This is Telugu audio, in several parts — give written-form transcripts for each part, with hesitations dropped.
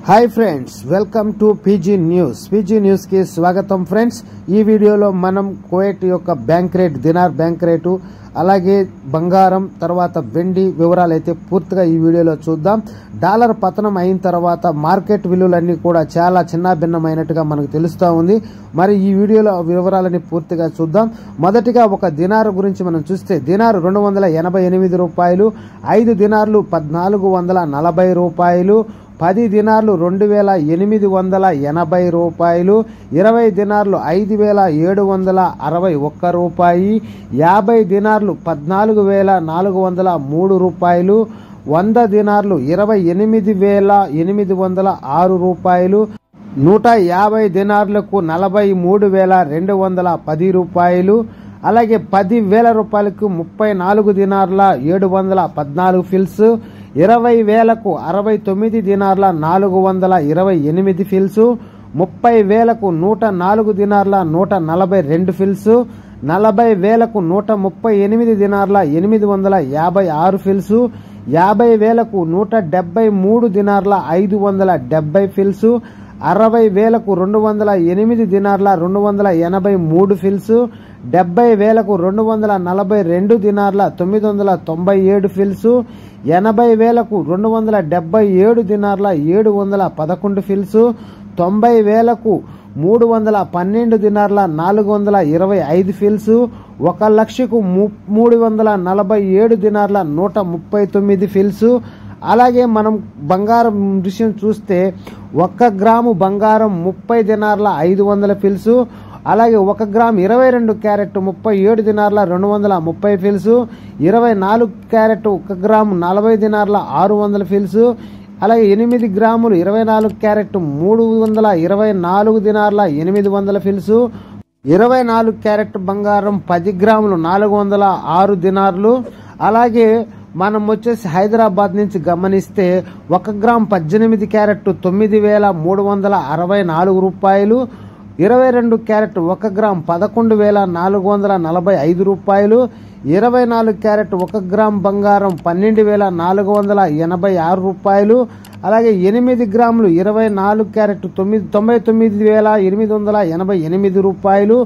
Hi friends welcome to PG news की स्वागतम फ्रेंड्स ఈ వీడియోలో మనం కువైట్ యొక్క bank rate dinar bank rate అలాగే బంగారం తర్వాత వెండి వివరాలు అయితే పూర్తిగా ఈ వీడియోలో చూద్దాం। డాలర్ పతనం అయిన తర్వాత మార్కెట్ విలువలన్నీ కూడా చాలా చిన్నభిన్నమైనట్టుగా మనకు తెలుస్తా ఉంది। మరి ఈ వీడియోలో వివరాలని పూర్తిగా చూద్దాం। మొదటిగా ఒక దినార్ గురించి మనం చూస్తే దినార్ 288 రూపాయలు, 5 దినార్లు 1440 రూపాయలు, 10 దినార్లు 2880 రూపాయలు, 20 దినార్లు 5761 రూపాయి, 50 దినార్లు 14403 రూపాయలు, 100 దినార్లు 28806 రూపాయలు, 150 దినార్లకు 43210 రూపాయలు, అలాగే 10,000 రూపాయలకు 34 దినార్ల 714 ఫిల్స్, 20,000కు 69 దినార్ల 428 ఫిల్స్, 30,000కు 104 దినార్ల 142 ఫిల్స్, 40,000కు 138 దినార్ల 856 ఫిల్స్, 50,000కు 173 దినార్ల 570 ఫిల్స్, 60,000కు 208 దినార్ల 283 ఫిల్స్, 70,000కు 242 దినార్ల 997 ఫిల్స్, 80,000కు 277 దినార్ల 711 ఫిల్స్, 90,000కు 312 దినార్ల 425 ఫిల్స్, 1,00,000కు 347 దినార్ల 139 ఫిల్స్। అలాగే మనం బంగారం విషయం చూస్తే 1 గ్రాము బంగారం 30 దినార్ల 500 ఫిల్స్, అలాగే 1 గ్రామ్ 22 క్యారెట్ 37 దినార్ల 230 ఫిల్స్, 24 క్యారెట్ 1 గ్రామ్ 40 దినార్ల 600 ఫిల్స్, అలాగే 8 గ్రాములు 24 క్యారెట్ 324 దినార్ల 800 ఫిల్స్, 24 క్యారెట్ బంగారం 10 గ్రాములు 406 దినార్లు। అలాగే మనం వచ్చేసి హైదరాబాద్ నుంచి గమనిస్తే 1 గ్రామ్ 18 క్యారెట్ 9364 రూపాయలు, 22 క్యారెట్ 1 గ్రామ్ 11,445 రూపాయలు, 24 క్యారెట్ 1 గ్రామ్ బంగారం 12,486 రూపాయలు, అలాగే 8 గ్రాములు 24 క్యారెట్ 99,888 రూపాయలు,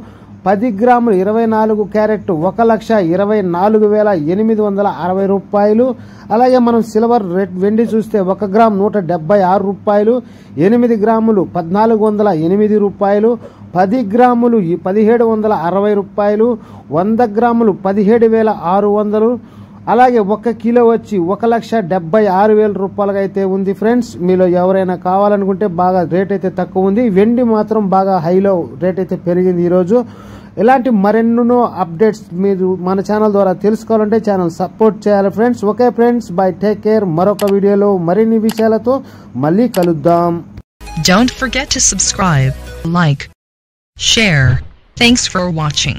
10 గ్రాములు 24 క్యారెట్ 1,24,860 రూపాయలు। అలాగే మనం సిల్వర్ రేట్ వెండి చూస్తే 1 గ్రామ్ 176 రూపాయలు, 8 గ్రాములు 1,408 రూపాయలు, 10 గ్రాములు 1,760 రూపాయలు, 100 గ్రాములు 17,600, అలాగే 1 కిలో వచ్చి 1,76,000 రూపాయలుగా అయితే ఉంది ఫ్రెండ్స్। మీలో ఎవరైనా కావాలనుకుంటే బాగా రేట్ అయితే తక్కువ ఉంది, వెండి మాత్రం బాగా హైలో రేట్ అయితే పెరిగింది ఈరోజు। ఇలాంటి మరెన్నో అప్డేట్స్ మీరు మన ఛానల్ ద్వారా తెలుసుకోవాలంటే ఛానల్ సపోర్ట్ చేయాలి friends. Okay friends, by, take care. మరొక వీడియోలో మరిన్ని విషయాలతో మళ్ళీ కలుద్దాం। Don't forget to subscribe, like, share. Thanks for watching.